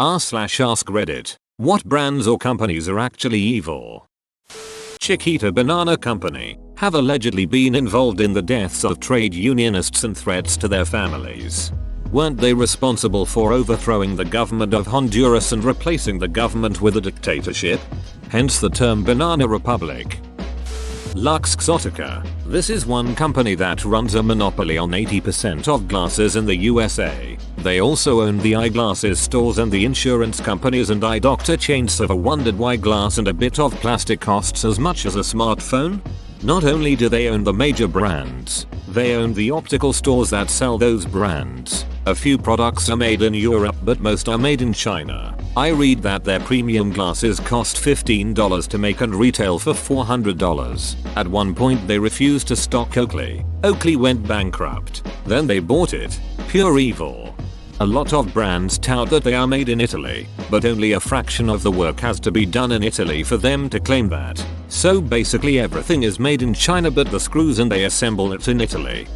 r/ask Reddit. What brands or companies are actually evil? Chiquita Banana Company have allegedly been involved in the deaths of trade unionists and threats to their families. Weren't they responsible for overthrowing the government of Honduras and replacing the government with a dictatorship? Hence the term Banana Republic. Luxottica. This is one company that runs a monopoly on 80% of glasses in the USA. They also own the eyeglasses stores and the insurance companies and eye doctor chains. So ever wondered why glass and a bit of plastic costs as much as a smartphone? Not only do they own the major brands, they own the optical stores that sell those brands. A few products are made in Europe but most are made in China. I read that their premium glasses cost $15 to make and retail for $400. At one point they refused to stock Oakley. Oakley went bankrupt. Then they bought it. Pure evil. A lot of brands tout that they are made in Italy, but only a fraction of the work has to be done in Italy for them to claim that. So basically everything is made in China but the screws and they assemble it in Italy.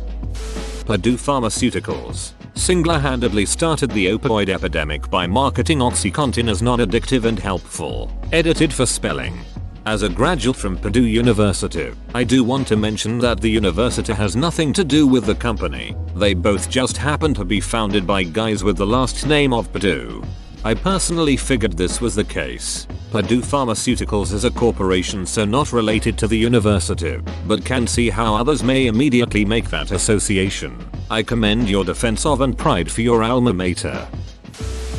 Purdue Pharmaceuticals single-handedly started the opioid epidemic by marketing OxyContin as non-addictive and helpful. Edited for spelling. As a graduate from Purdue University, I do want to mention that the university has nothing to do with the company. They both just happen to be founded by guys with the last name of Purdue. I personally figured this was the case. Purdue Pharmaceuticals is a corporation so not related to the university, but can see how others may immediately make that association. I commend your defense of and pride for your alma mater.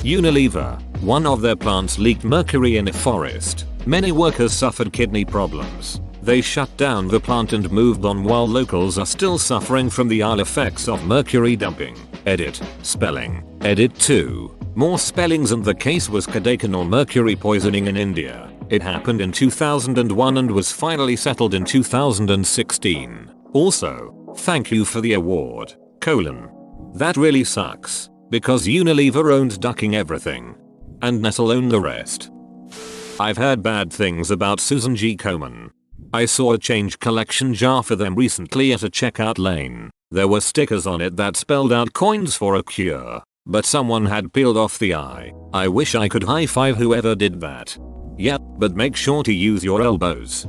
Unilever. One of their plants leaked mercury in a forest. Many workers suffered kidney problems. They shut down the plant and moved on while locals are still suffering from the ill effects of mercury dumping. Edit. Spelling. Edit 2. More spellings and the case was Kodaikanal mercury poisoning in India. It happened in 2001 and was finally settled in 2016. Also, thank you for the award. That really sucks. Because Unilever owns ducking everything. And Nestle own the rest. I've heard bad things about Susan G. Komen. I saw a change collection jar for them recently at a checkout lane. There were stickers on it that spelled out coins for a cure. But someone had peeled off the eye. I wish I could high five whoever did that. Yep, but make sure to use your elbows.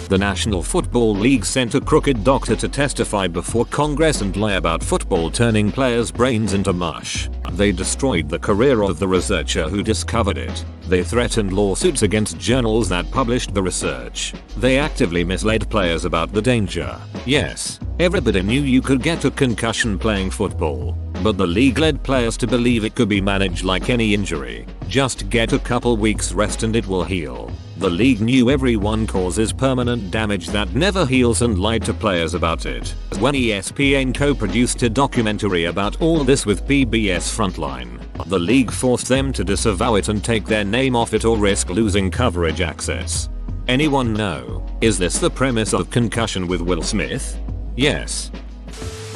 The National Football League sent a crooked doctor to testify before Congress and lie about football turning players' brains into mush. They destroyed the career of the researcher who discovered it. They threatened lawsuits against journals that published the research. They actively misled players about the danger. Yes, everybody knew you could get a concussion playing football, but the league led players to believe it could be managed like any injury. Just get a couple weeks rest and it will heal. The league knew everyone causes permanent damage that never heals and lied to players about it. When ESPN co-produced a documentary about all this with PBS Frontline, the league forced them to disavow it and take their name off it or risk losing coverage access. Anyone know? Is this the premise of Concussion with Will Smith? Yes.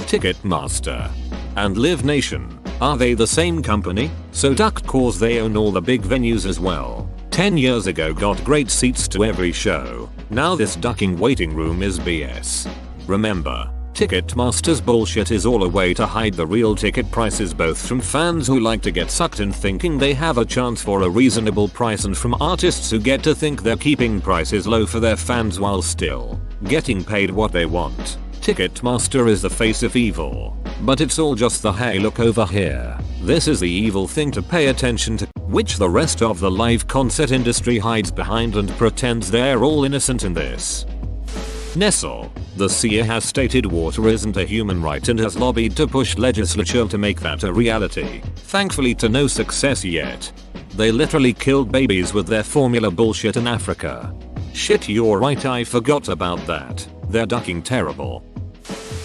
Ticketmaster and Live Nation. Are they the same company? So ducked cause they own all the big venues as well. 10 years ago got great seats to every show. Now this ducking waiting room is BS. Remember, Ticketmaster's bullshit is all a way to hide the real ticket prices both from fans who like to get sucked in thinking they have a chance for a reasonable price and from artists who get to think they're keeping prices low for their fans while still getting paid what they want. Ticketmaster is the face of evil. But it's all just the hey look over here. This is the evil thing to pay attention to, which the rest of the live concert industry hides behind and pretends they're all innocent in this. Nestle. The CEO has stated water isn't a human right and has lobbied to push legislature to make that a reality. Thankfully to no success yet. They literally killed babies with their formula bullshit in Africa. Shit, you're right, I forgot about that. They're ducking terrible.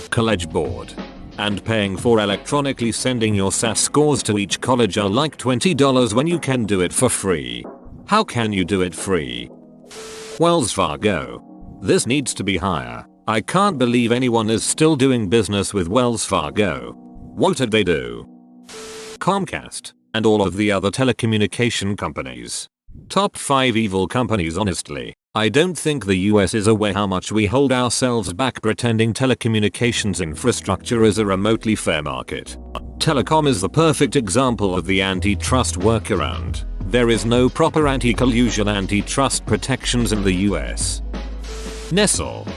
College Board. And paying for electronically sending your SAS scores to each college are like $20 when you can do it for free. How can you do it free? Wells Fargo. This needs to be higher. I can't believe anyone is still doing business with Wells Fargo. What did they do? Comcast and all of the other telecommunication companies. Top 5 evil companies. Honestly, I don't think the US is aware how much we hold ourselves back pretending telecommunications infrastructure is a remotely fair market. Telecom is the perfect example of the antitrust workaround. There is no proper anti-collusion antitrust protections in the US. Nestle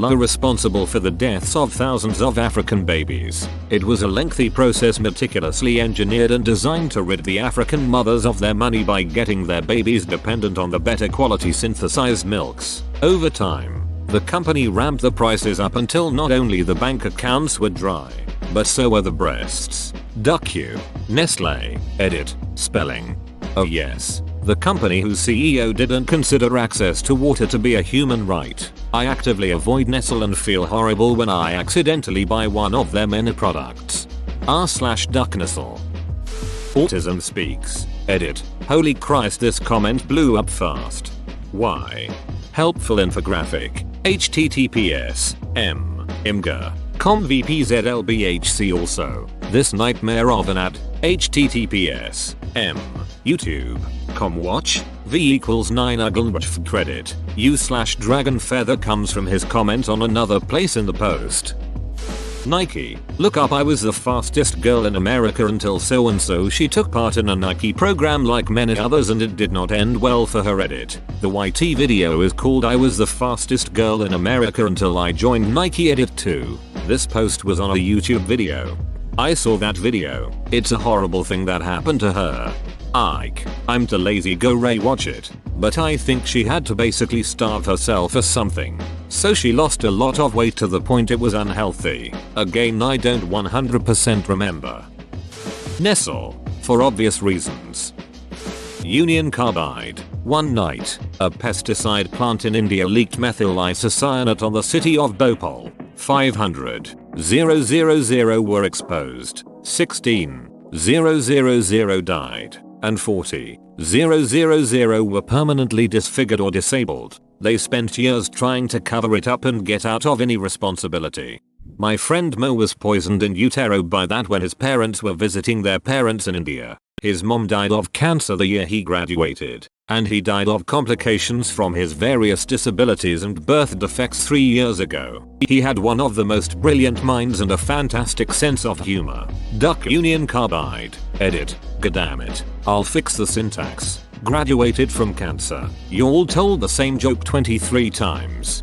are responsible for the deaths of thousands of African babies. It was a lengthy process meticulously engineered and designed to rid the African mothers of their money by getting their babies dependent on the better quality synthesized milks. Over time, the company ramped the prices up until not only the bank accounts were dry, but so were the breasts. Nestle. Edit. Spelling. Oh yes. The company whose CEO didn't consider access to water to be a human right. I actively avoid Nestle and feel horrible when I accidentally buy one of their many products. r/duck Nestle. Autism Speaks. Edit. Holy Christ, this comment blew up fast. Why? Helpful infographic. https imga com vpzlbhc also. This nightmare of an ad. https youtube.com watch v equals 9 uglnbf credit u/dragon feather comes from his comment on another place in the post. Nike. Look up, I was the fastest girl in America until so and so she took part in a Nike program like many others and it did not end well for her. Edit. The YT video is called I was the fastest girl in America until I joined Nike. Edit 2. This post was on a YouTube video. I saw that video. It's a horrible thing that happened to her. I'm too lazy go rewatch it, but I think she had to basically starve herself or something. So she lost a lot of weight to the point it was unhealthy. Again, I don't 100% remember. Nestle. For obvious reasons. Union Carbide. One night, a pesticide plant in India leaked methyl isocyanate on the city of Bhopal. 500,000 were exposed. 16,000 died. And 40,000 were permanently disfigured or disabled. They spent years trying to cover it up and get out of any responsibility. My friend Mo was poisoned in utero by that when his parents were visiting their parents in India. His mom died of cancer the year he graduated, and he died of complications from his various disabilities and birth defects 3 years ago. He had one of the most brilliant minds and a fantastic sense of humor. Duck Union Carbide. Edit. Goddammit. I'll fix the syntax. Graduated from cancer. You all told the same joke 23 times.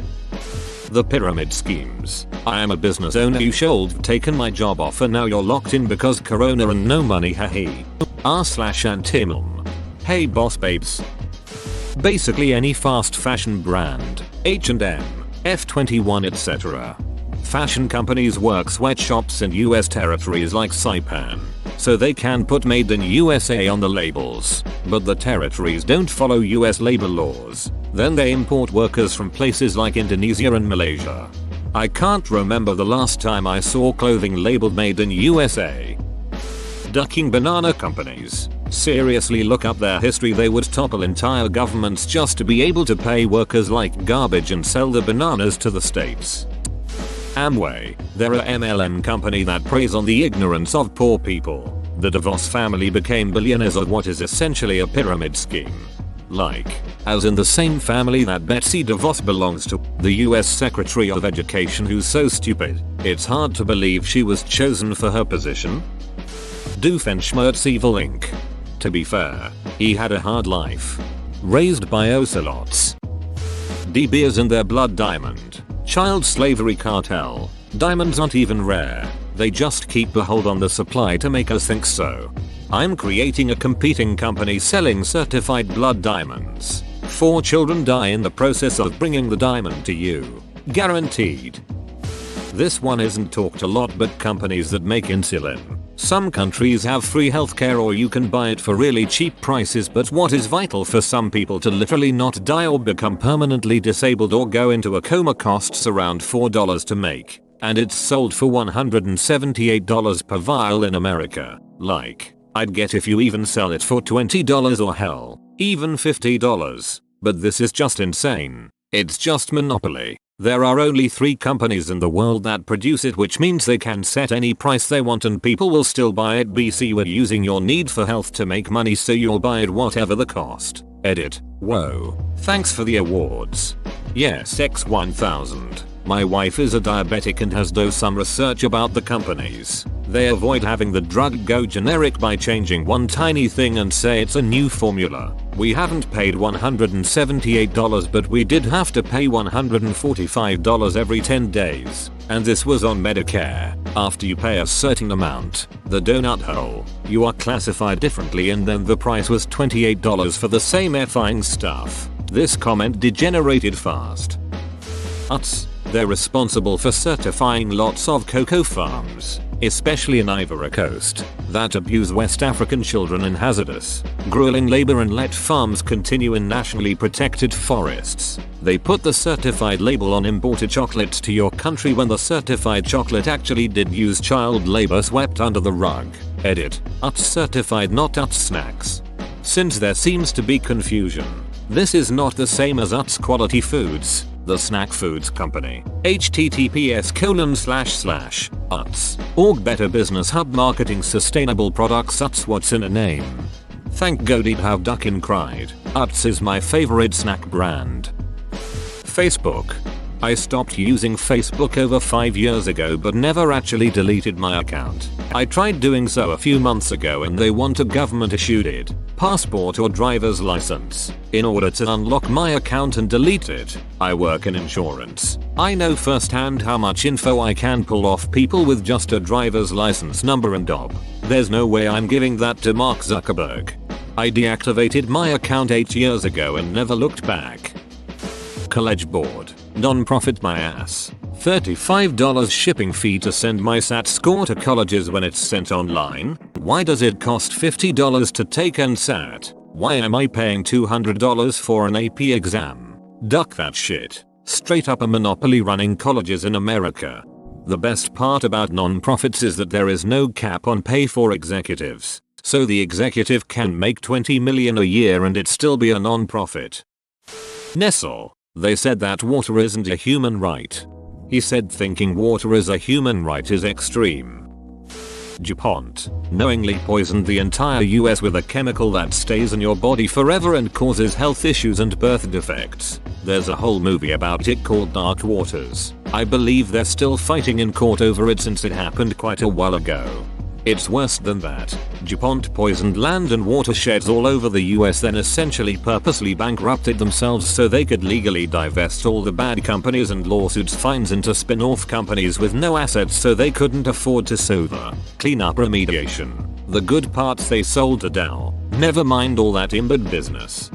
The pyramid schemes. I am a business owner, you should have taken my job offer, now you're locked in because corona and no money, hahe. r/antimum. Hey boss babes. Basically any fast fashion brand, H&M, F21 etc. Fashion companies work sweatshops in US territories like Saipan, so they can put made in USA on the labels, but the territories don't follow US labor laws. Then they import workers from places like Indonesia and Malaysia. I can't remember the last time I saw clothing labeled made in USA. Ducking banana companies. Seriously, look up their history. They would topple entire governments just to be able to pay workers like garbage and sell the bananas to the states. Amway. They're a MLM company that preys on the ignorance of poor people. The DeVos family became billionaires of what is essentially a pyramid scheme. Like, as in the same family that Betsy DeVos belongs to, the US Secretary of Education, who's so stupid, it's hard to believe she was chosen for her position. Doofenshmirtz Evil Inc. To be fair, he had a hard life. Raised by ocelots. De Beers in their blood. Diamond. Child slavery cartel. Diamonds aren't even rare. They just keep a hold on the supply to make us think so. I'm creating a competing company selling certified blood diamonds. 4 children die in the process of bringing the diamond to you. Guaranteed. This one isn't talked a lot, but companies that make insulin. Some countries have free healthcare or you can buy it for really cheap prices, but what is vital for some people to literally not die or become permanently disabled or go into a coma costs around $4 to make. And it's sold for $178 per vial in America. Like, I'd get if you even sell it for $20 or hell, even $50. But this is just insane. It's just monopoly. There are only 3 companies in the world that produce it, which means they can set any price they want and people will still buy it. BC, we're using your need for health to make money, so you'll buy it whatever the cost. Edit. Whoa. Thanks for the awards. Yes, X1000. My wife is a diabetic and has done some research about the companies. They avoid having the drug go generic by changing one tiny thing and say it's a new formula. We haven't paid $178, but we did have to pay $145 every 10 days. And this was on Medicare. After you pay a certain amount, the donut hole, you are classified differently, and then the price was $28 for the same effing stuff. This comment degenerated fast. They're responsible for certifying lots of cocoa farms, especially in Ivory Coast, that abuse West African children in hazardous, grueling labor and let farms continue in nationally protected forests. They put the certified label on imported chocolates to your country when the certified chocolate actually did use child labor swept under the rug. Edit. Certified, not snacks. Since there seems to be confusion, this is not the same as Quality Foods, the snack foods company. https://org Better Business Hub Marketing Sustainable Products. What's in a name? Thank Godid how Duckin cried. Is my favorite snack brand. Facebook. I stopped using Facebook over 5 years ago but never actually deleted my account. I tried doing so a few months ago and they want a government issued passport or driver's license in order to unlock my account and delete it. I work in insurance. I know firsthand how much info I can pull off people with just a driver's license number and job. There's no way I'm giving that to Mark Zuckerberg. I deactivated my account 8 years ago and never looked back. College Board. Non-profit my ass. $35 shipping fee to send my SAT score to colleges when it's sent online? Why does it cost $50 to take NSAT? Why am I paying $200 for an AP exam? Duck that shit. Straight up a monopoly running colleges in America. The best part about non-profits is that there is no cap on pay for executives. So the executive can make $20 million a year and it still be a non-profit. Nestle. They said that water isn't a human right. He said thinking water is a human right is extreme. DuPont knowingly poisoned the entire US with a chemical that stays in your body forever and causes health issues and birth defects. There's a whole movie about it called Dark Waters. I believe they're still fighting in court over it since it happened quite a while ago. It's worse than that. DuPont poisoned land and watersheds all over the US, then essentially purposely bankrupted themselves so they could legally divest all the bad companies and lawsuits fines into spin-off companies with no assets so they couldn't afford to sue the cleanup remediation. The good parts they sold to Dow. Never mind all that embed business.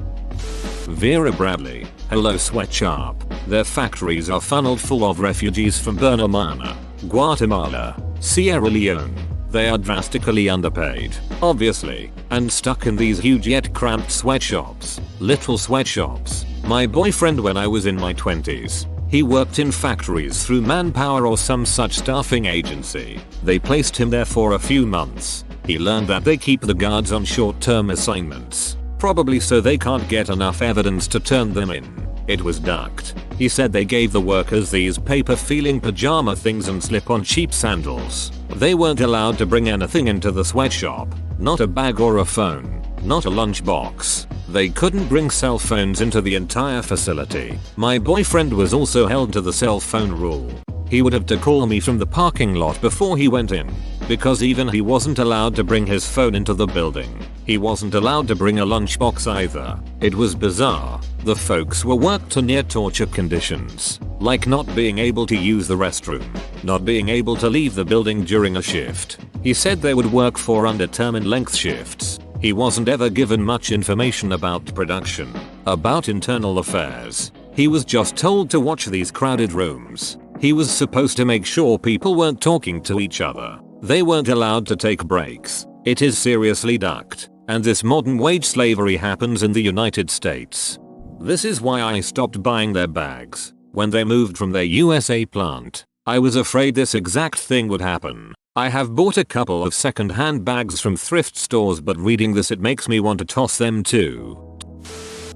Vera Bradley. Hello Sweatshop. Their factories are funneled full of refugees from Burma, Guatemala, Sierra Leone. They are drastically underpaid, obviously, and stuck in these huge yet cramped sweatshops. Literal sweatshops. My boyfriend when I was in my 20s, he worked in factories through Manpower or some such staffing agency. They placed him there for a few months. He learned that they keep the guards on short-term assignments, probably so they can't get enough evidence to turn them in. It was ducked. He said they gave the workers these paper-feeling pajama things and slip-on cheap sandals. They weren't allowed to bring anything into the sweatshop. Not a bag or a phone. Not a lunchbox. They couldn't bring cell phones into the entire facility. My boyfriend was also held to the cell phone rule. He would have to call me from the parking lot before he went in, because even he wasn't allowed to bring his phone into the building. He wasn't allowed to bring a lunchbox either. It was bizarre. The folks were worked to near torture conditions, like not being able to use the restroom, not being able to leave the building during a shift. He said they would work for undetermined length shifts. He wasn't ever given much information about production, about internal affairs. He was just told to watch these crowded rooms. He was supposed to make sure people weren't talking to each other. They weren't allowed to take breaks. It is seriously ducked. And this modern wage slavery happens in the United States. This is why I stopped buying their bags. When they moved from their USA plant, I was afraid this exact thing would happen. I have bought a couple of second-hand bags from thrift stores, but reading this it makes me want to toss them too.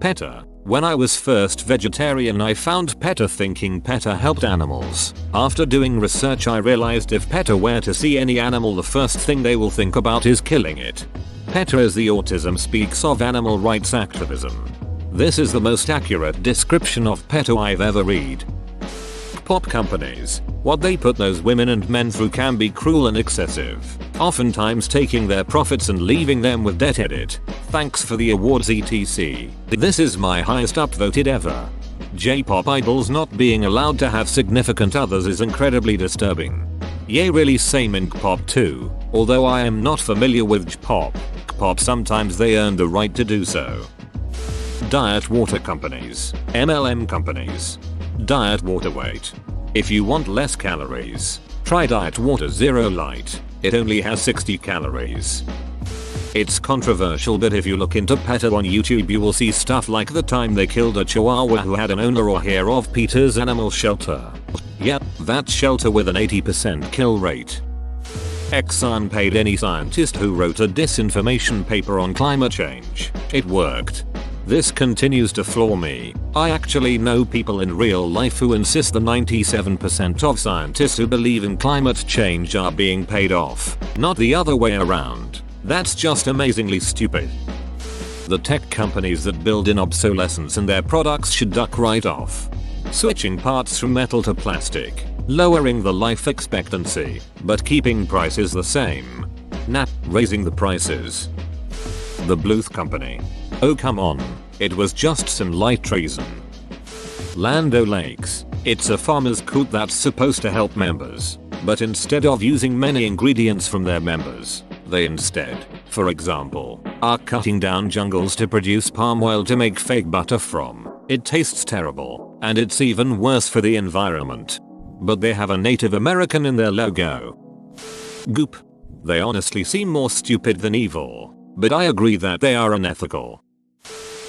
PETA. When I was first vegetarian I found PETA thinking PETA helped animals. After doing research I realized if PETA were to see any animal the first thing they will think about is killing it. PETA is the Autism Speaks of animal rights activism. This is the most accurate description of PETA I've ever read. K-pop companies. What they put those women and men through can be cruel and excessive, oftentimes taking their profits and leaving them with debt. Edit. Thanks for the awards etc. This is my highest upvoted ever. J-pop idols not being allowed to have significant others is incredibly disturbing. Yay, really, same in K-pop too, although I am not familiar with J-pop. K-pop sometimes they earn the right to do so. Diet water companies. MLM companies. Diet water weight. If you want less calories, try Diet Water Zero Light. It only has 60 calories. It's controversial, but if you look into PETA on YouTube you will see stuff like the time they killed a chihuahua who had an owner or heir of PETA's animal shelter. Yep, that shelter with an 80% kill rate. Exxon paid any scientist who wrote a disinformation paper on climate change. It worked. This continues to floor me. I actually know people in real life who insist the 97% of scientists who believe in climate change are being paid off, not the other way around. That's just amazingly stupid. The tech companies that build in obsolescence in their products should duck right off. Switching parts from metal to plastic, lowering the life expectancy, but keeping prices the same. Nah, raising the prices. The Bluth Company. Oh come on, it was just some light treason. Land O'Lakes. It's a farmer's coop that's supposed to help members, but instead of using many ingredients from their members, they instead, for example, are cutting down jungles to produce palm oil to make fake butter from. It tastes terrible, and it's even worse for the environment. But they have a Native American in their logo. Goop. They honestly seem more stupid than evil, but I agree that they are unethical.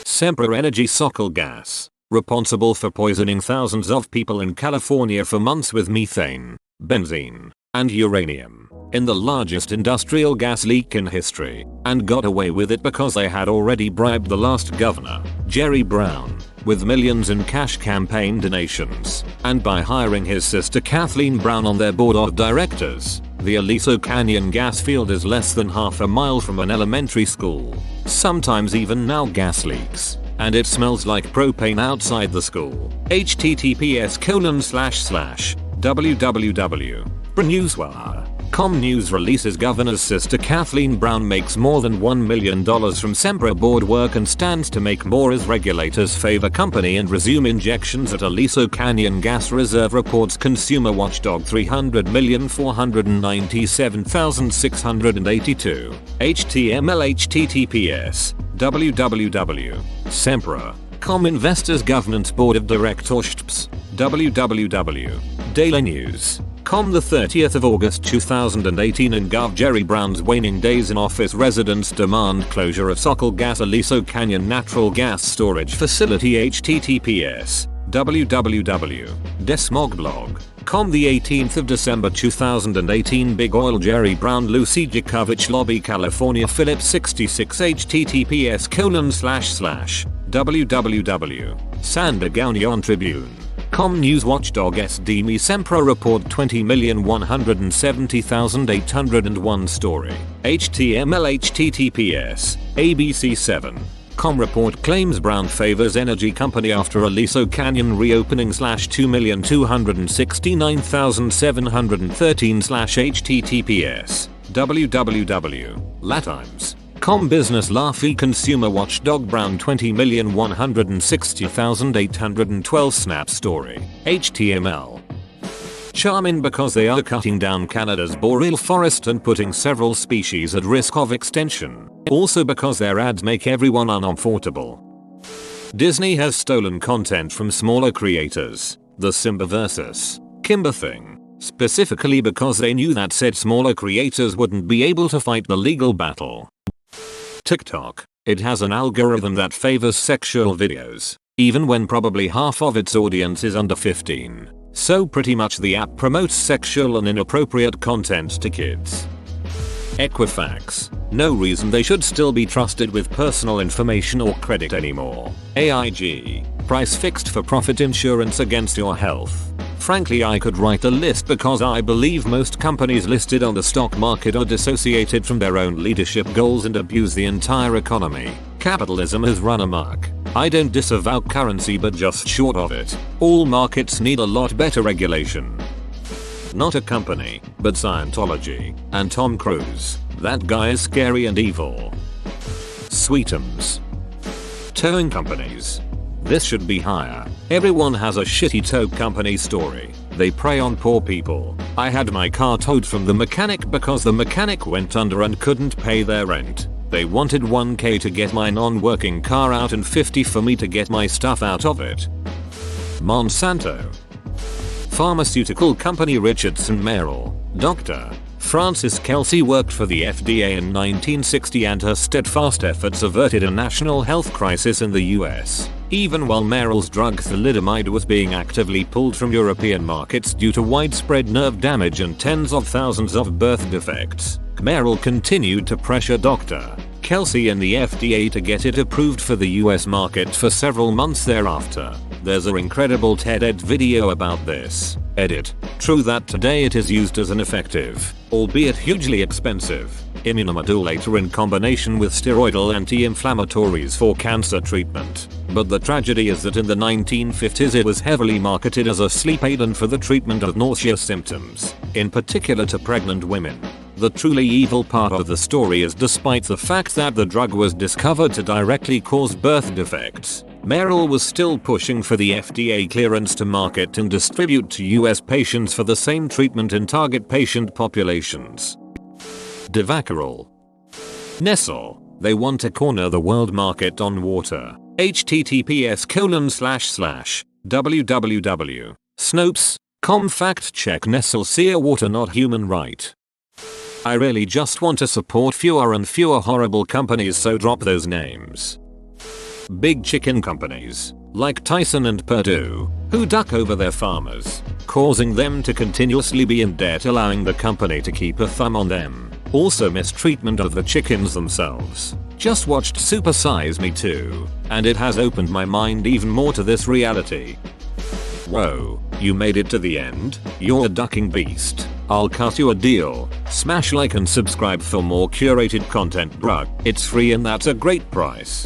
Sempra Energy Sockle gas, responsible for poisoning thousands of people in California for months with methane, benzene, and uranium, in the largest industrial gas leak in history, and got away with it because they had already bribed the last governor, Jerry Brown, with millions in cash campaign donations, and by hiring his sister Kathleen Brown on their board of directors. The Aliso Canyon gas field is less than half a mile from an elementary school. Sometimes even now gas leaks, and it smells like propane outside the school. https://www.newswire.com news releases governor's sister Kathleen Brown makes more than $1 million from Sempra board work and stands to make more as regulators favor company and resume injections at Aliso Canyon Gas Reserve, reports consumer watchdog. 300,497,682. HTML https://www.sempra.com investors governance board of directors www.dailynews.com the 30th of August 2018 in Gov. Jerry Brown's waning days in office, residents demand closure of Sockle Gas Aliso Canyon natural gas storage facility. https://www.desmogblog.com the 18th of December 2018 Big Oil Jerry Brown Lucy Jakovich Lobby California Phillips 66 https://www.sandergaunion.tribune.com news watchdog SDME Sempra report 20,170,801 story. HTML https://abc7.com report claims Brown favors energy company after Aliso Canyon reopening. 2,269,713 https://www.latimes.com business laughy consumer watchdog Brown 20,160,812 snap story. HTML. Charming because they are cutting down Canada's boreal forest and putting several species at risk of extinction. Also because their ads make everyone uncomfortable. Disney has stolen content from smaller creators. The Simba vs. Kimber thing. Specifically because they knew that said smaller creators wouldn't be able to fight the legal battle. TikTok. It has an algorithm that favors sexual videos, even when probably half of its audience is under 15. So pretty much the app promotes sexual and inappropriate content to kids. Equifax. No reason they should still be trusted with personal information or credit anymore. AIG. Price fixed for profit insurance against your health. Frankly, I could write a list because I believe most companies listed on the stock market are dissociated from their own leadership goals and abuse the entire economy. Capitalism has run amok. I don't disavow currency but just short of it. All markets need a lot better regulation. Not a company, but Scientology and Tom Cruise. That guy is scary and evil. Sweetums. Towing companies. This should be higher. Everyone has a shitty tow company story. They prey on poor people. I had my car towed from the mechanic because the mechanic went under and couldn't pay their rent. They wanted 1k to get my non-working car out and 50 for me to get my stuff out of it. Monsanto. Pharmaceutical company Richardson Merrill. Dr. Frances Kelsey worked for the FDA in 1960 and her steadfast efforts averted a national health crisis in the US. Even while Merrill's drug Thalidomide was being actively pulled from European markets due to widespread nerve damage and tens of thousands of birth defects, Merrill continued to pressure Dr. Kelsey and the FDA to get it approved for the US market for several months thereafter. There's an incredible TED video about this. Edit. True that today it is used as an effective, albeit hugely expensive, immunomodulator in combination with steroidal anti-inflammatories for cancer treatment. But the tragedy is that in the 1950s it was heavily marketed as a sleep aid and for the treatment of nausea symptoms, in particular to pregnant women. The truly evil part of the story is despite the fact that the drug was discovered to directly cause birth defects, Merrill was still pushing for the FDA clearance to market and distribute to US patients for the same treatment in target patient populations. Devacarol. Nestle. They want to corner the world market on water. https://www. Snopes.com fact check Nestle Sea water not human right. I really just want to support fewer and fewer horrible companies, so drop those names. Big chicken companies, like Tyson and Purdue, who duck over their farmers, causing them to continuously be in debt, allowing the company to keep a thumb on them. Also mistreatment of the chickens themselves. Just watched Super Size Me 2, and it has opened my mind even more to this reality. Whoa, you made it to the end? You're a ducking beast. I'll cut you a deal. Smash like and subscribe for more curated content, bruh. It's free and that's a great price.